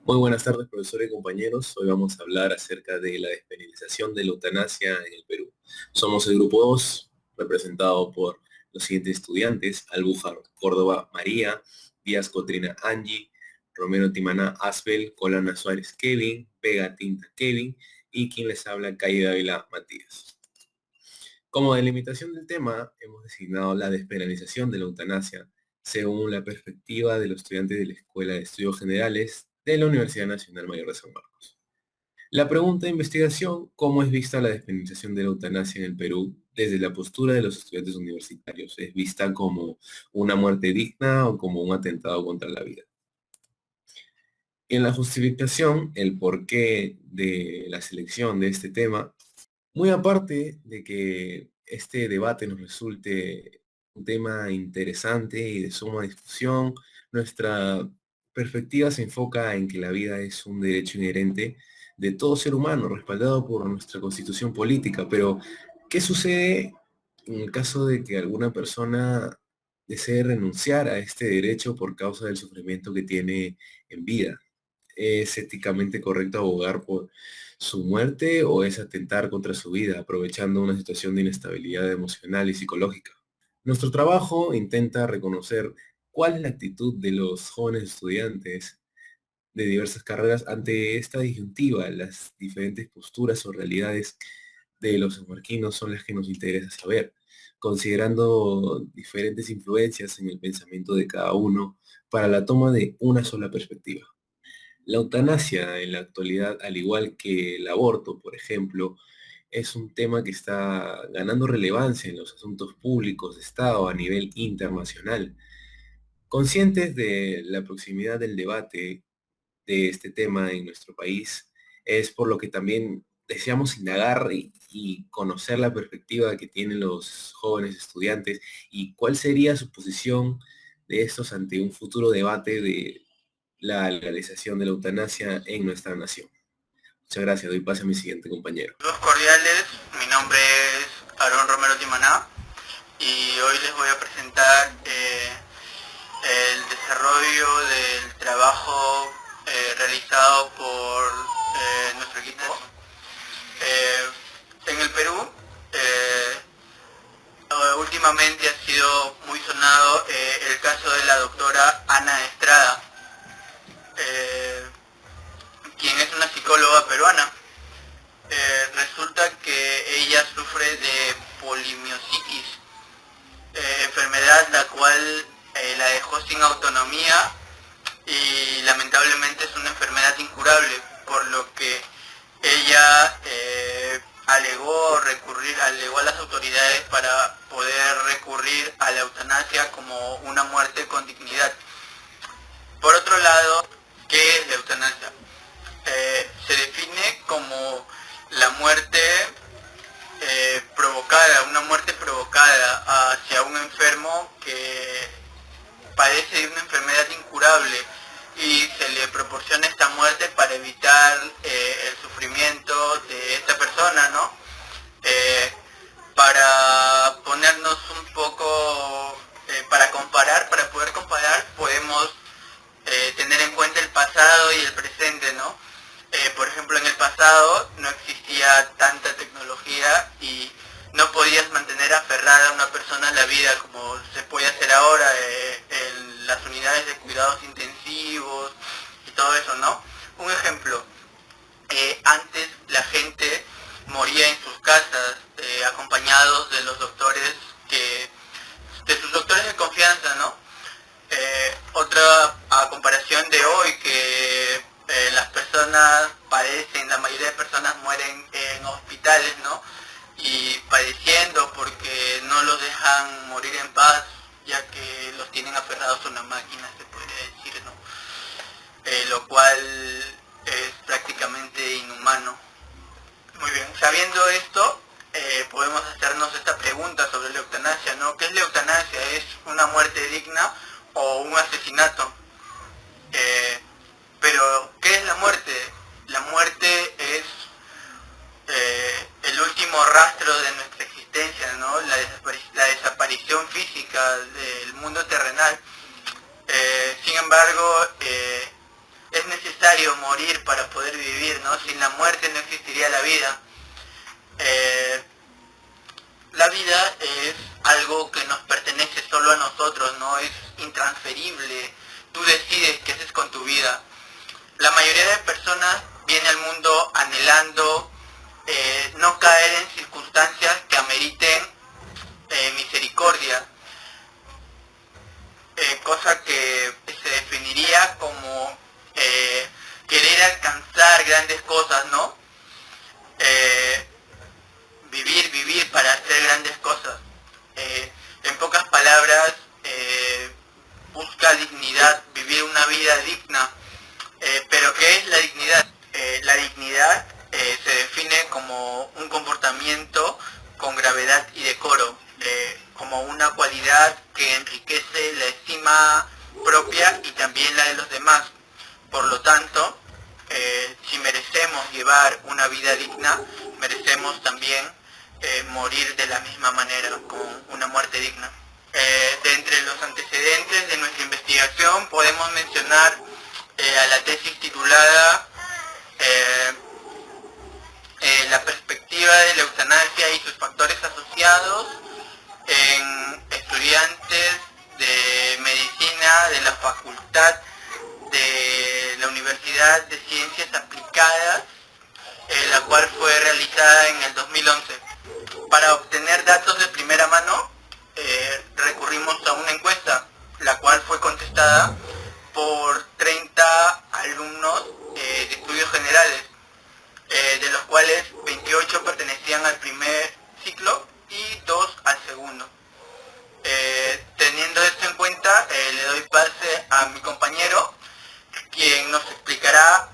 Muy buenas tardes, profesor y compañeros. Hoy vamos a hablar acerca de la despenalización de la eutanasia en el Perú. Somos el grupo 2, representado por los siguientes estudiantes: Albújar Córdoba María, Díaz Cotrina Angie, Romero Timaná Asbel, Colana Suárez Kevin, Vega Tinta Kevin y quien les habla, Calle Dávila Matías. Como delimitación del tema, hemos designado la despenalización de la eutanasia según la perspectiva de los estudiantes de la Escuela de Estudios Generales de la Universidad Nacional Mayor de San Marcos. La pregunta de investigación: ¿cómo es vista la despenalización de la eutanasia en el Perú desde la postura de los estudiantes universitarios? ¿Es vista como una muerte digna o como un atentado contra la vida? En la justificación, el porqué de la selección de este tema, muy aparte de que este debate nos resulte un tema interesante y de suma discusión, nuestra perspectiva se enfoca en que la vida es un derecho inherente de todo ser humano, respaldado por nuestra constitución política. Pero, ¿qué sucede en el caso de que alguna persona desee renunciar a este derecho por causa del sufrimiento que tiene en vida? ¿Es éticamente correcto abogar por su muerte o es atentar contra su vida, aprovechando una situación de inestabilidad emocional y psicológica? Nuestro trabajo intenta reconocer cuál es la actitud de los jóvenes estudiantes de diversas carreras ante esta disyuntiva. Las diferentes posturas o realidades de los sanmarquinos son las que nos interesa saber, considerando diferentes influencias en el pensamiento de cada uno para la toma de una sola perspectiva. La eutanasia en la actualidad, al igual que el aborto, por ejemplo, es un tema que está ganando relevancia en los asuntos públicos de Estado a nivel internacional. Conscientes de la proximidad del debate de este tema en nuestro país, es por lo que también deseamos indagar y conocer la perspectiva que tienen los jóvenes estudiantes y cuál sería su posición de estos ante un futuro debate de la legalización de la eutanasia en nuestra nación. Muchas gracias. Doy paso a mi siguiente compañero. Saludos cordiales, mi nombre es Aarón Romero Timaná y hoy les voy a presentar el desarrollo del trabajo realizado por nuestro equipo. En el Perú, últimamente ha sido muy sonado el caso de la doctora Ana Estrada, eh, quien es una psicóloga peruana. Resulta que ella sufre de polimiositis, enfermedad la cual la dejó sin autonomía y lamentablemente es una enfermedad incurable, por lo que ella alegó a las autoridades para poder recurrir a la eutanasia como una muerte con dignidad. Por otro lado, ¿qué es la eutanasia? Se define como la muerte una muerte provocada hacia un enfermo que padece de una enfermedad incurable y se le proporciona esta muerte para evitar el sufrimiento de esta persona, ¿no? Eh, para ponernos un poco, para poder comparar, podemos tener en cuenta el pasado y el presente, ¿no? Por ejemplo, en el pasado no existía tanta tecnología y no podías mantener aferrada a una persona en la vida como se puede hacer ahora en las unidades de cuidados intensivos y todo eso, ¿no? Un ejemplo, antes la gente moría en sus casas acompañados de los doctores de sus doctores de confianza, ¿no? Otra a comparación de hoy que las personas padecen, la mayoría de personas mueren en hospitales, ¿no? Y padeciendo porque no los dejan morir en paz, ya que los tienen aferrados a una máquina, se podría decir, ¿no? Lo cual es prácticamente inhumano. Muy bien, sabiendo esto, podemos hacernos esta pregunta sobre la eutanasia, ¿no? ¿Qué es la eutanasia? ¿Es una muerte digna o un asesinato? Eh, pero, ¿qué es la muerte? La muerte es el último rastro de nuestra existencia, ¿no? La desaparición física del mundo terrenal. Sin embargo, es necesario necesario morir para poder vivir, ¿no? Sin la muerte no existiría la vida. La vida es algo que nos pertenece solo a nosotros, no es intransferible. Tú decides qué haces con tu vida. La mayoría de personas viene al mundo anhelando no caer en circunstancias que ameriten misericordia, cosa que se definiría como querer alcanzar grandes cosas, ¿no? Vivir para hacer grandes cosas. En pocas palabras, busca dignidad, vivir una vida digna. Pero ¿qué es la dignidad? La dignidad se define como un comportamiento con gravedad y decoro, como una cualidad que enriquece la estima propia y también la de los demás. Por lo tanto, si merecemos llevar una vida digna, merecemos también morir de la misma manera, con una muerte digna. De entre los antecedentes de nuestra investigación podemos mencionar a la tesis titulada La perspectiva de la eutanasia y sus factores asociados en estudiantes de medicina de la Facultad de la Universidad de Ciencias Aplicadas, la cual fue realizada en el 2011. Para obtener datos de primera mano, recurrimos a una encuesta, la cual fue contestada por 30 alumnos de estudios generales, de los cuales 28 pertenecían al primer ciclo y 2 al segundo. Teniendo esto en cuenta, le doy pase a mi compañero, quien nos explicará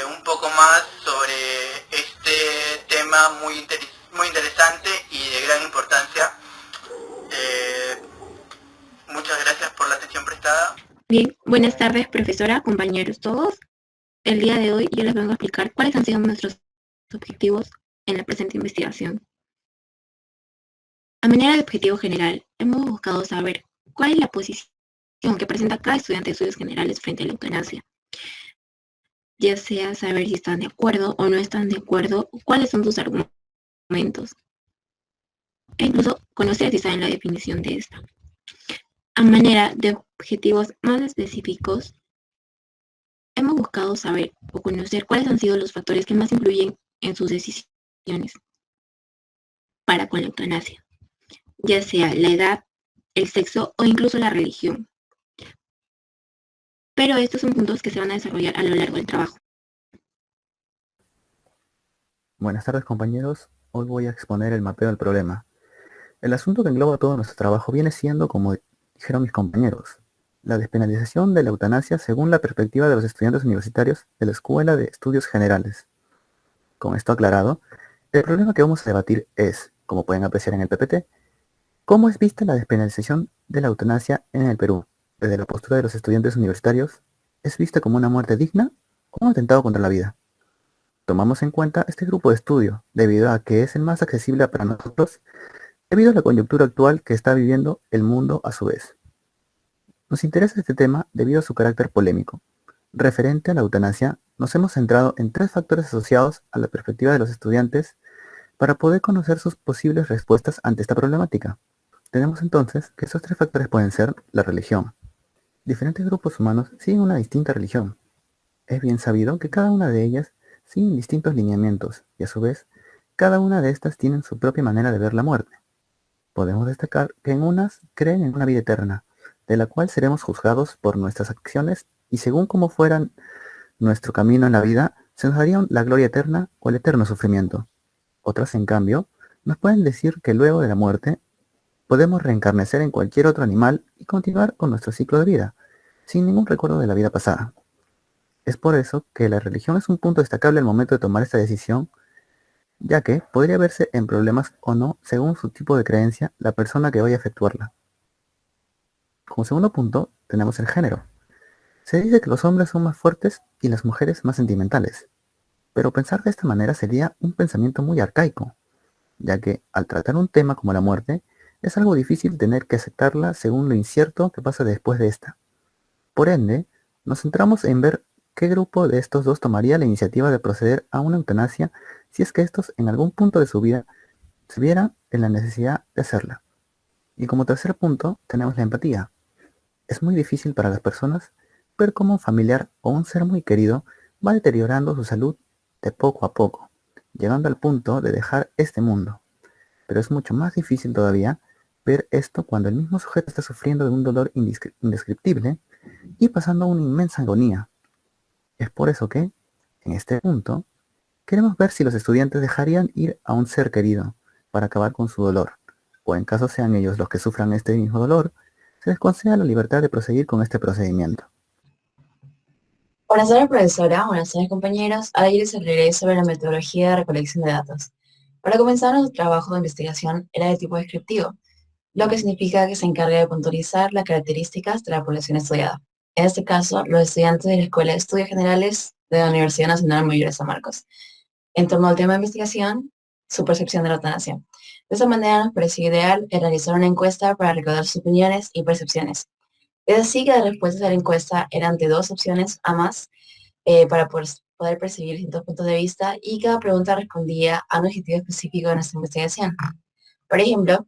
un poco más sobre este tema muy interesante y de gran importancia. Muchas gracias por la atención prestada. Bien, buenas tardes, profesora, compañeros todos. El día de hoy yo les vengo a explicar cuáles han sido nuestros objetivos en la presente investigación. A manera de objetivo general, hemos buscado saber cuál es la posición que presenta cada estudiante de estudios generales frente a la eutanasia, ya sea saber si están de acuerdo o no están de acuerdo, o cuáles son sus argumentos, e incluso conocer si saben la definición de esta. A manera de objetivos más específicos, hemos buscado saber o conocer cuáles han sido los factores que más influyen en sus decisiones para con la eutanasia, ya sea la edad, el sexo o incluso la religión. Pero estos son puntos que se van a desarrollar a lo largo del trabajo. Buenas tardes, compañeros. Hoy voy a exponer el mapeo del problema. El asunto que engloba todo nuestro trabajo viene siendo, como dijeron mis compañeros, la despenalización de la eutanasia según la perspectiva de los estudiantes universitarios de la Escuela de Estudios Generales. Con esto aclarado, el problema que vamos a debatir es, como pueden apreciar en el PPT, cómo es vista la despenalización de la eutanasia en el Perú. Desde la postura de los estudiantes universitarios, ¿es vista como una muerte digna o un atentado contra la vida? Tomamos en cuenta este grupo de estudio, debido a que es el más accesible para nosotros, debido a la coyuntura actual que está viviendo el mundo a su vez. Nos interesa este tema debido a su carácter polémico. Referente a la eutanasia, nos hemos centrado en 3 factores asociados a la perspectiva de los estudiantes para poder conocer sus posibles respuestas ante esta problemática. Tenemos entonces que esos 3 factores pueden ser la religión. Diferentes grupos humanos siguen una distinta religión. Es bien sabido que cada una de ellas siguen distintos lineamientos y a su vez, cada una de estas tienen su propia manera de ver la muerte. Podemos destacar que en unas creen en una vida eterna, de la cual seremos juzgados por nuestras acciones y según cómo fueran nuestro camino en la vida, se nos daría la gloria eterna o el eterno sufrimiento. Otras, en cambio, nos pueden decir que luego de la muerte podemos reencarnecer en cualquier otro animal y continuar con nuestro ciclo de vida, sin ningún recuerdo de la vida pasada. Es por eso que la religión es un punto destacable al momento de tomar esta decisión, ya que podría verse en problemas o no según su tipo de creencia la persona que vaya a efectuarla. Como segundo punto, tenemos el género. Se dice que los hombres son más fuertes y las mujeres más sentimentales, pero pensar de esta manera sería un pensamiento muy arcaico, ya que al tratar un tema como la muerte, es algo difícil tener que aceptarla según lo incierto que pasa después de esta. Por ende, nos centramos en ver ¿qué grupo de estos dos tomaría la iniciativa de proceder a una eutanasia si es que estos en algún punto de su vida se vieran en la necesidad de hacerla? Y como tercer punto, tenemos la empatía. Es muy difícil para las personas ver cómo un familiar o un ser muy querido va deteriorando su salud de poco a poco, llegando al punto de dejar este mundo. Pero es mucho más difícil todavía ver esto cuando el mismo sujeto está sufriendo de un dolor indescriptible y pasando una inmensa agonía. Es por eso que, en este punto, queremos ver si los estudiantes dejarían ir a un ser querido para acabar con su dolor, o en caso sean ellos los que sufran este mismo dolor, se les conceda la libertad de proseguir con este procedimiento. Buenas tardes, profesora. Buenas tardes, compañeros. Ahora yo les hablaré sobre la metodología de recolección de datos. Para comenzar, nuestro trabajo de investigación era de tipo descriptivo, lo que significa que se encarga de puntualizar las características de la población estudiada. En este caso, los estudiantes de la Escuela de Estudios Generales de la Universidad Nacional Mayor de San Marcos, en torno al tema de investigación, su percepción de la eutanasia. De esa manera nos pareció ideal realizar una encuesta para recaudar sus opiniones y percepciones. Es así que las respuestas de la encuesta eran de 2 opciones a más para poder percibir distintos puntos de vista, y cada pregunta respondía a un objetivo específico de nuestra investigación. Por ejemplo,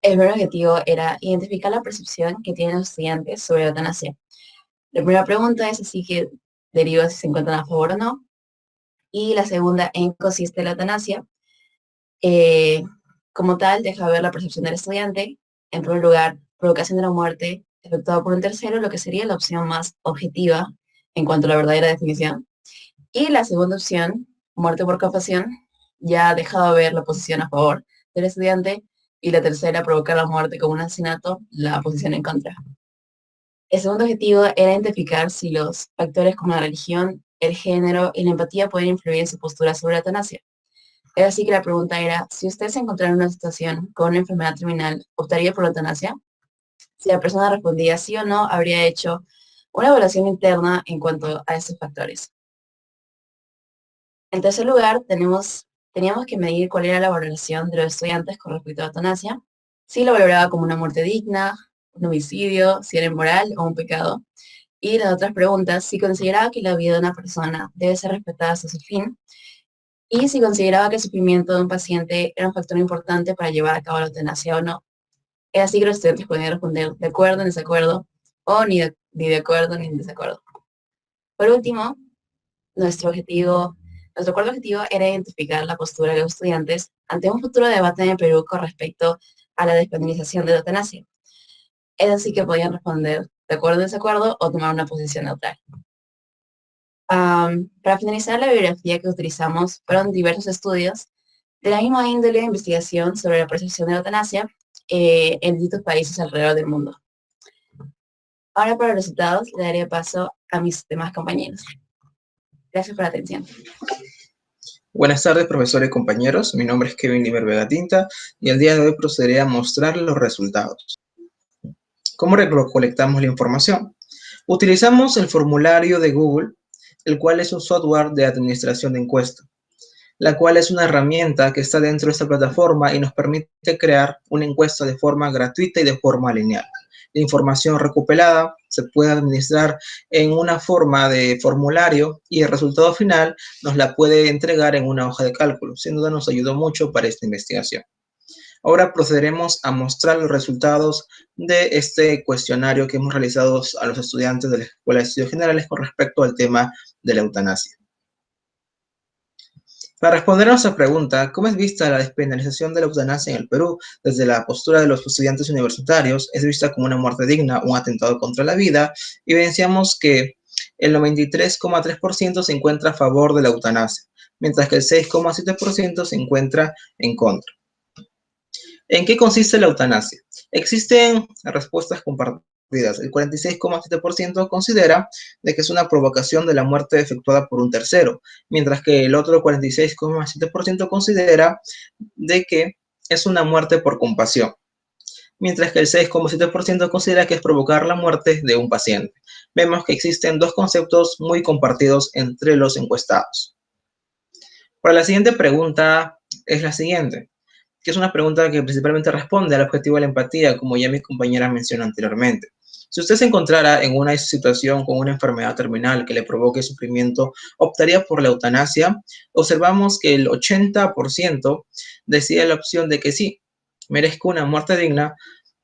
el primer objetivo era identificar la percepción que tienen los estudiantes sobre la eutanasia. La primera pregunta es así que deriva si se encuentran a favor o no, y la segunda en qué consiste la eutanasia. Como tal, deja ver la percepción del estudiante. En primer lugar, provocación de la muerte efectuada por un tercero, lo que sería la opción más objetiva en cuanto a la verdadera definición. Y la segunda opción, muerte por compasión, ya ha dejado ver la posición a favor del estudiante, y la tercera, provocar la muerte como un asesinato, la posición en contra. El segundo objetivo era identificar si los factores como la religión, el género y la empatía pueden influir en su postura sobre la eutanasia. Es así que la pregunta era, si usted se encontrara en una situación con una enfermedad terminal, ¿optaría por la eutanasia? Si la persona respondía sí o no, habría hecho una evaluación interna en cuanto a estos factores. En tercer lugar, teníamos que medir cuál era la valoración de los estudiantes con respecto a la eutanasia, si lo valoraba como una muerte digna, un homicidio, si era inmoral o un pecado. Y las otras preguntas, si consideraba que la vida de una persona debe ser respetada hasta su fin, y si consideraba que el sufrimiento de un paciente era un factor importante para llevar a cabo la eutanasia o no. Es así que los estudiantes podían responder de acuerdo, en desacuerdo, o ni de acuerdo ni en desacuerdo. Por último, nuestro cuarto objetivo era identificar la postura de los estudiantes ante un futuro debate en el Perú con respecto a la despenalización de la eutanasia. Es así que podían responder de acuerdo o desacuerdo o tomar una posición neutral. Para finalizar, la bibliografía que utilizamos fueron diversos estudios de la misma índole de investigación sobre la percepción de la eutanasia en distintos países alrededor del mundo. Ahora, para los resultados, le daré paso a mis demás compañeros. Gracias por la atención. Buenas tardes, profesores y compañeros. Mi nombre es Kevin Limer Vega Tinta y el día de hoy procederé a mostrar los resultados. ¿Cómo recolectamos la información? Utilizamos el formulario de Google, el cual es un software de administración de encuestas, la cual es una herramienta que está dentro de esta plataforma y nos permite crear una encuesta de forma gratuita y de forma lineal. La información recopilada se puede administrar en una forma de formulario y el resultado final nos la puede entregar en una hoja de cálculo. Sin duda nos ayudó mucho para esta investigación. Ahora procederemos a mostrar los resultados de este cuestionario que hemos realizado a los estudiantes de la Escuela de Estudios Generales con respecto al tema de la eutanasia. Para responder a nuestra pregunta, ¿cómo es vista la despenalización de la eutanasia en el Perú? Desde la postura de los estudiantes universitarios, es vista como una muerte digna, un atentado contra la vida, y evidenciamos que el 93,3% se encuentra a favor de la eutanasia, mientras que el 6,7% se encuentra en contra. ¿En qué consiste la eutanasia? Existen respuestas compartidas. El 46,7% considera de que es una provocación de la muerte efectuada por un tercero, mientras que el otro 46,7% considera de que es una muerte por compasión, mientras que el 6,7% considera que es provocar la muerte de un paciente. Vemos que existen dos conceptos muy compartidos entre los encuestados. Para la siguiente pregunta es la siguiente, que es una pregunta que principalmente responde al objetivo de la empatía, como ya mi compañera mencionó anteriormente. Si usted se encontrara en una situación con una enfermedad terminal que le provoque sufrimiento, ¿optaría por la eutanasia? Observamos que el 80% decide la opción de que sí, merezco una muerte digna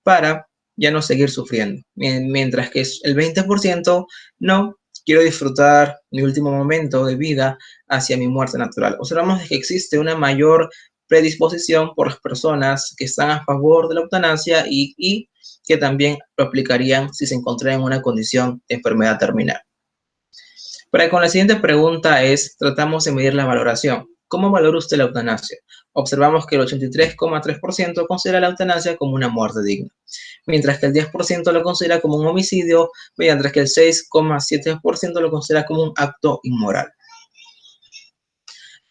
para ya no seguir sufriendo, mientras que el 20% no, quiero disfrutar mi último momento de vida hacia mi muerte natural. Observamos que existe una mayor predisposición por las personas que están a favor de la eutanasia y que también lo aplicarían si se encontraran en una condición de enfermedad terminal. Pero con la siguiente pregunta tratamos de medir la valoración. ¿Cómo valora usted la eutanasia? Observamos que el 83,3% considera la eutanasia como una muerte digna, mientras que el 10% lo considera como un homicidio, mientras que el 6,7% lo considera como un acto inmoral.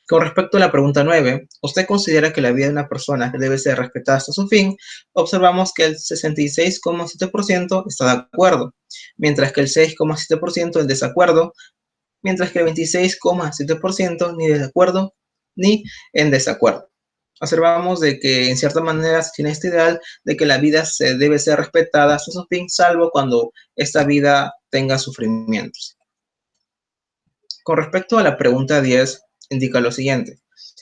Con respecto a la pregunta 9, ¿usted considera que la vida de una persona debe ser respetada hasta su fin? Observamos que el 66,7% está de acuerdo, mientras que el 6,7% en desacuerdo, mientras que el 26,7% ni de acuerdo ni en desacuerdo. Observamos de que en cierta manera se tiene este ideal de que la vida debe ser respetada hasta su fin, salvo cuando esta vida tenga sufrimientos. Con respecto a la pregunta 10, indica lo siguiente.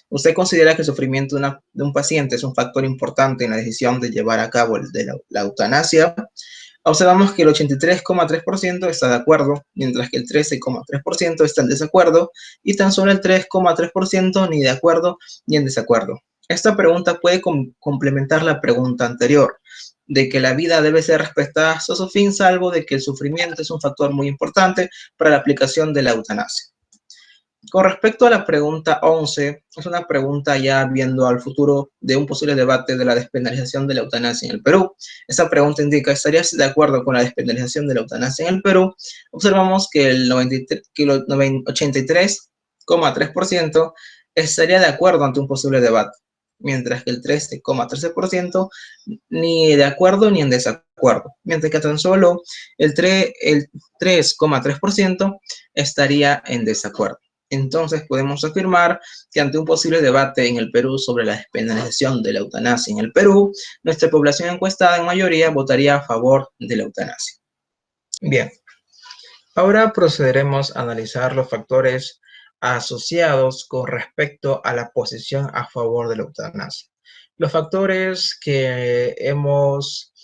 ¿Usted considera que el sufrimiento de un paciente es un factor importante en la decisión de llevar a cabo la eutanasia? Observamos que el 83,3% está de acuerdo, mientras que el 13,3% está en desacuerdo y tan solo el 3,3% ni de acuerdo ni en desacuerdo. Esta pregunta puede complementar la pregunta anterior, de que la vida debe ser respetada hasta su fin, salvo de que el sufrimiento es un factor muy importante para la aplicación de la eutanasia. Con respecto a la pregunta 11, es una pregunta ya viendo al futuro de un posible debate de la despenalización de la eutanasia en el Perú. Esa pregunta indica, ¿estarías de acuerdo con la despenalización de la eutanasia en el Perú? Observamos que el 83,3% estaría de acuerdo ante un posible debate, mientras que el 13,13% ni de acuerdo ni en desacuerdo, mientras que tan solo el 3,3% estaría en desacuerdo. Entonces podemos afirmar que ante un posible debate en el Perú sobre la despenalización de la eutanasia en el Perú, nuestra población encuestada en mayoría votaría a favor de la eutanasia. Bien, ahora procederemos a analizar los factores asociados con respecto a la posición a favor de la eutanasia. Los factores que hemos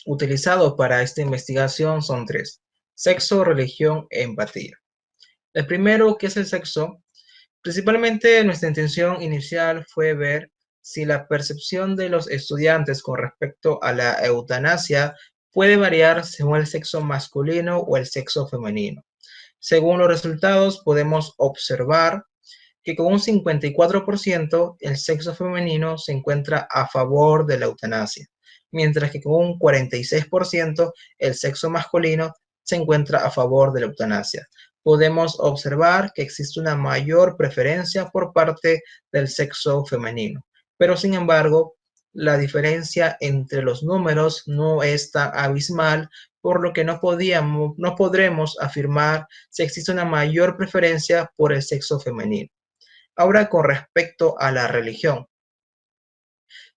utilizado para esta investigación son 3: sexo, religión e empatía. El primero, que es el sexo, principalmente nuestra intención inicial fue ver si la percepción de los estudiantes con respecto a la eutanasia puede variar según el sexo masculino o el sexo femenino. Según los resultados, podemos observar que con un 54% el sexo femenino se encuentra a favor de la eutanasia, mientras que con un 46% el sexo masculino se encuentra a favor de la eutanasia. Podemos observar que existe una mayor preferencia por parte del sexo femenino, pero sin embargo, la diferencia entre los números no es tan abismal, por lo que no podremos afirmar si existe una mayor preferencia por el sexo femenino. Ahora, con respecto a la religión.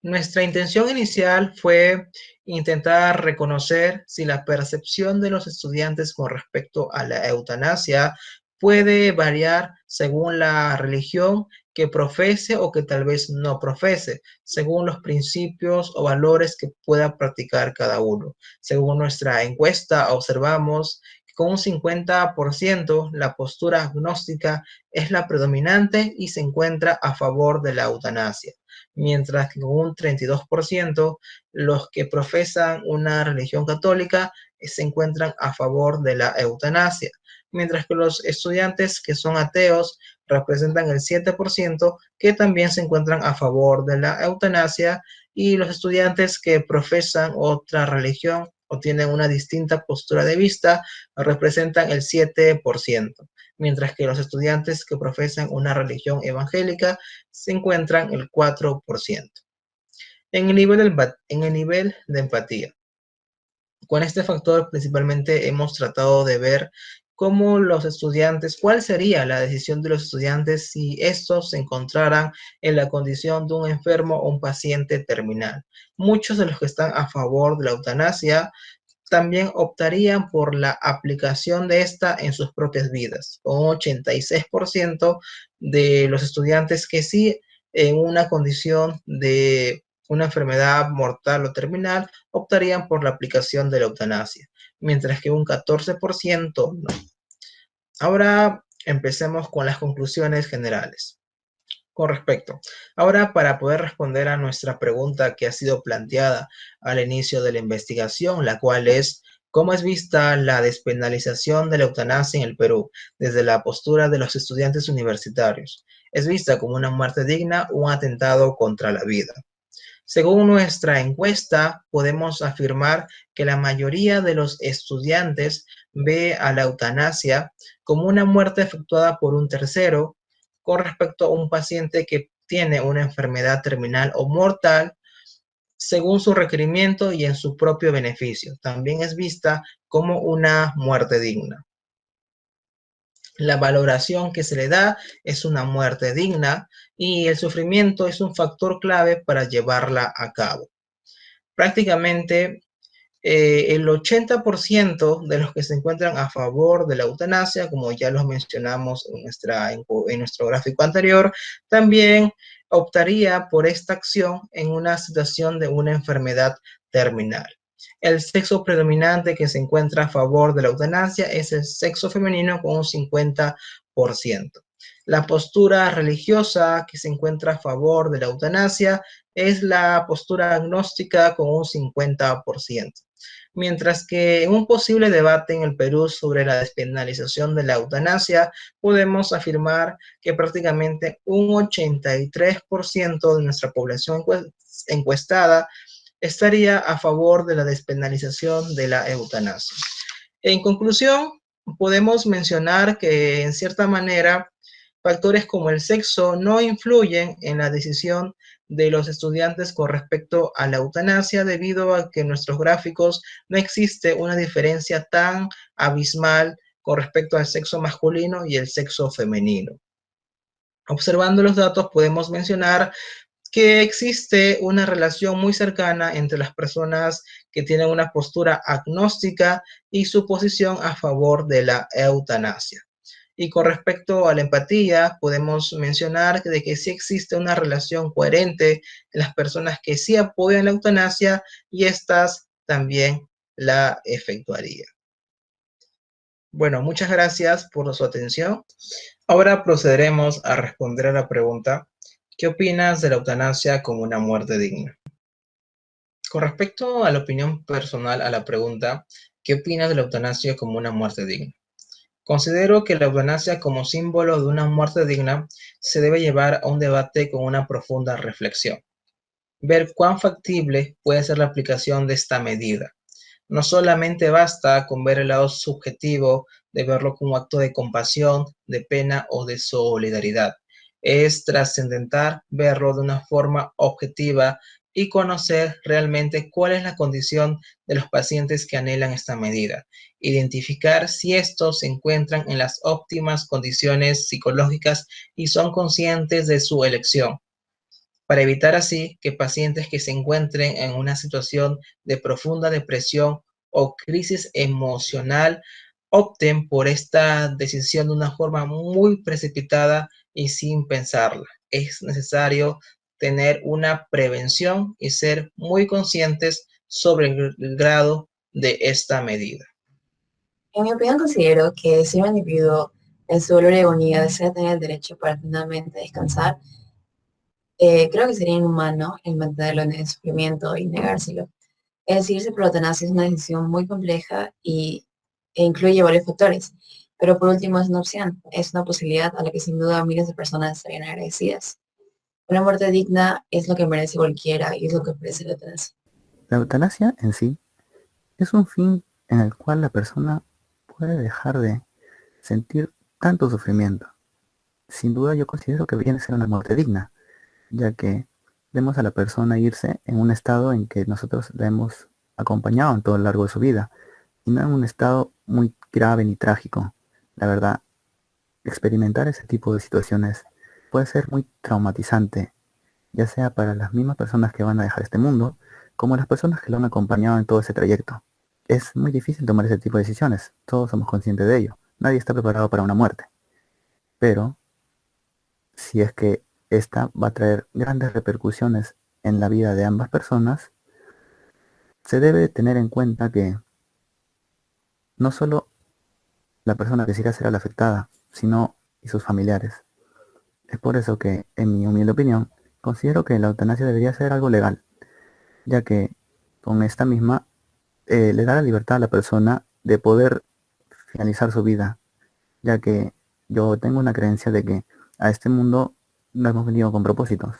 Nuestra intención inicial fue intentar reconocer si la percepción de los estudiantes con respecto a la eutanasia puede variar según la religión que profese o que tal vez no profese, según los principios o valores que pueda practicar cada uno. Según nuestra encuesta, observamos que con un 50% la postura agnóstica es la predominante y se encuentra a favor de la eutanasia, mientras que con un 32% los que profesan una religión católica se encuentran a favor de la eutanasia, mientras que los estudiantes que son ateos representan el 7% que también se encuentran a favor de la eutanasia, y los estudiantes que profesan otra religión o tienen una distinta postura de vista representan el 7%, mientras que los estudiantes que profesan una religión evangélica se encuentran el 4%. En el nivel de empatía. Con este factor principalmente hemos tratado de ver cómo los estudiantes, cuál sería la decisión de los estudiantes si estos se encontraran en la condición de un enfermo o un paciente terminal. Muchos de los que están a favor de la eutanasia también optarían por la aplicación de esta en sus propias vidas, con un 86% de los estudiantes que sí, en una condición de una enfermedad mortal o terminal, optarían por la aplicación de la eutanasia, mientras que un 14% no. Ahora empecemos con las conclusiones generales. Con respecto, ahora para poder responder a nuestra pregunta que ha sido planteada al inicio de la investigación, la cual es: ¿cómo es vista la despenalización de la eutanasia en el Perú desde la postura de los estudiantes universitarios? ¿Es vista como una muerte digna o un atentado contra la vida? Según nuestra encuesta, podemos afirmar que la mayoría de los estudiantes ve a la eutanasia como una muerte efectuada por un tercero con respecto a un paciente que tiene una enfermedad terminal o mortal según su requerimiento y en su propio beneficio. También es vista como una muerte digna. La valoración que se le da es una muerte digna y el sufrimiento es un factor clave para llevarla a cabo. Prácticamente el 80% de los que se encuentran a favor de la eutanasia, como ya los mencionamos en nuestro gráfico anterior, también optaría por esta acción en una situación de una enfermedad terminal. El sexo predominante que se encuentra a favor de la eutanasia es el sexo femenino con un 50%. La postura religiosa que se encuentra a favor de la eutanasia es la postura agnóstica con un 50%. Mientras que en un posible debate en el Perú sobre la despenalización de la eutanasia, podemos afirmar que prácticamente un 83% de nuestra población encuestada estaría a favor de la despenalización de la eutanasia. En conclusión, podemos mencionar que en cierta manera factores como el sexo no influyen en la decisión de los estudiantes con respecto a la eutanasia, debido a que en nuestros gráficos no existe una diferencia tan abismal con respecto al sexo masculino y el sexo femenino. Observando los datos, podemos mencionar que existe una relación muy cercana entre las personas que tienen una postura agnóstica y su posición a favor de la eutanasia. Y con respecto a la empatía, podemos mencionar de que sí existe una relación coherente en las personas que sí apoyan la eutanasia y estas también la efectuarían. Bueno, muchas gracias por su atención. Ahora procederemos a responder a la pregunta: ¿qué opinas de la eutanasia como una muerte digna? Con respecto a la opinión personal a la pregunta, ¿qué opinas de la eutanasia como una muerte digna? Considero que la eutanasia como símbolo de una muerte digna se debe llevar a un debate con una profunda reflexión. Ver cuán factible puede ser la aplicación de esta medida. No solamente basta con ver el lado subjetivo de verlo como acto de compasión, de pena o de solidaridad. Es trascendental verlo de una forma objetiva y conocer realmente cuál es la condición de los pacientes que anhelan esta medida. Identificar si estos se encuentran en las óptimas condiciones psicológicas y son conscientes de su elección, para evitar así que pacientes que se encuentren en una situación de profunda depresión o crisis emocional opten por esta decisión de una forma muy precipitada y sin pensarla. Es necesario tener una prevención y ser muy conscientes sobre el grado de esta medida. En mi opinión, considero que si un individuo en su dolor y agonía desea tener el derecho para finalmente descansar, creo que sería inhumano el mantenerlo en el sufrimiento y negárselo. El decidirse por la eutanasia es una decisión muy compleja e incluye varios factores, pero por último es una opción, es una posibilidad a la que sin duda miles de personas estarían agradecidas. Una muerte digna es lo que merece cualquiera y es lo que ofrece la eutanasia. La eutanasia en sí es un fin en el cual la persona puede dejar de sentir tanto sufrimiento. Sin duda yo considero que viene a ser una muerte digna, ya que vemos a la persona irse en un estado en que nosotros la hemos acompañado en todo lo largo de su vida, y no en un estado muy grave ni trágico. La verdad, experimentar ese tipo de situaciones puede ser muy traumatizante, ya sea para las mismas personas que van a dejar este mundo, como las personas que lo han acompañado en todo ese trayecto. es muy difícil tomar ese tipo de decisiones. Todos somos conscientes de ello. Nadie está preparado para una muerte. Pero si es que esta va a traer grandes repercusiones en la vida de ambas personas, se debe tener en cuenta que no solo la persona que será la afectada, sino y sus familiares. Es por eso que, en mi humilde opinión, considero que la eutanasia debería ser algo legal, ya que con esta misma le da la libertad a la persona de poder finalizar su vida, ya que yo tengo una creencia de que a este mundo no hemos venido con propósitos,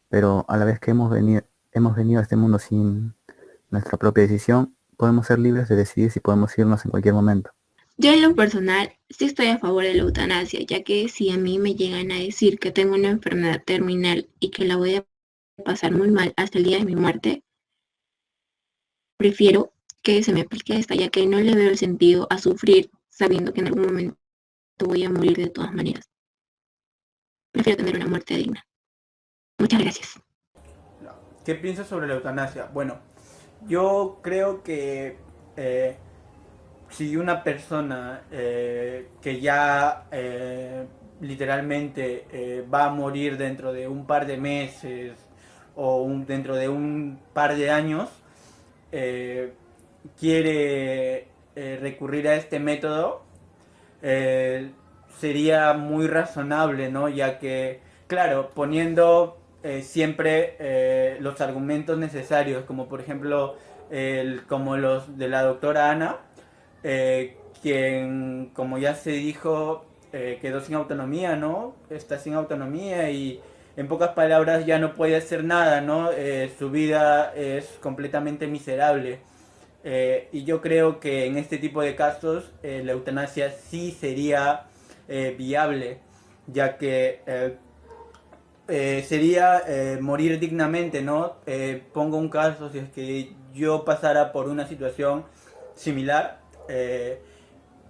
pero a la vez que hemos venido a este mundo sin nuestra propia decisión, podemos ser libres de decidir si podemos irnos en cualquier momento. Yo en lo personal sí estoy a favor de la eutanasia, ya que si a mí me llegan a decir que tengo una enfermedad terminal y que la voy a pasar muy mal hasta el día de mi muerte, prefiero que se me aplique esta, ya que no le veo el sentido a sufrir sabiendo que en algún momento voy a morir de todas maneras. Prefiero tener una muerte digna. Muchas gracias. ¿Qué piensas sobre la eutanasia? Bueno, yo creo que si una persona que ya literalmente va a morir dentro de un par de meses o dentro de un par de años, quiere recurrir a este método, sería muy razonable, ¿no? Ya que, claro, poniendo siempre los argumentos necesarios, como por ejemplo como los de la doctora Ana, quien, como ya se dijo, quedó sin autonomía, ¿no? Está sin autonomía y en pocas palabras ya no puede hacer nada, ¿no? Su vida es completamente miserable. Y yo creo que en este tipo de casos la eutanasia sí sería viable, ya que sería morir dignamente, ¿no? Pongo un caso, si es que yo pasara por una situación similar,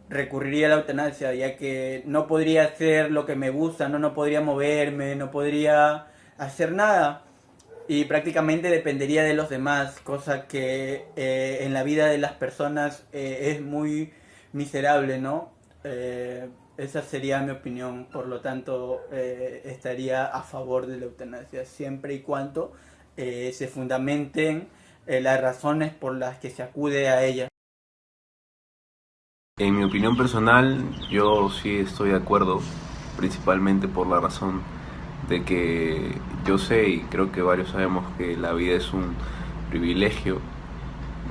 recurriría a la eutanasia, ya que no podría hacer lo que me gusta, no podría moverme, no podría hacer nada y prácticamente dependería de los demás, cosa que en la vida de las personas es muy miserable, ¿no? Esa sería mi opinión, por lo tanto estaría a favor de la eutanasia siempre y cuando se fundamenten las razones por las que se acude a ella. En mi opinión personal, yo sí estoy de acuerdo, principalmente por la razón de que yo sé y creo que varios sabemos que la vida es un privilegio,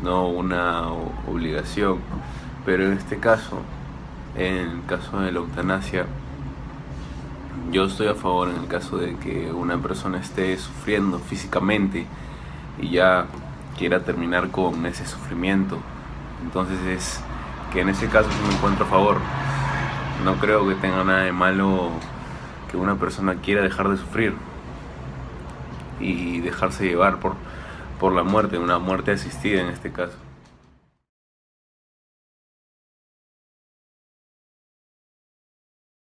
no una obligación, pero en este caso, en el caso de la eutanasia, yo estoy a favor en el caso de que una persona esté sufriendo físicamente y ya quiera terminar con ese sufrimiento. Entonces es que en ese caso sí me encuentro a favor. No creo que tenga nada de malo que una persona quiera dejar de sufrir y dejarse llevar por la muerte, una muerte asistida en este caso.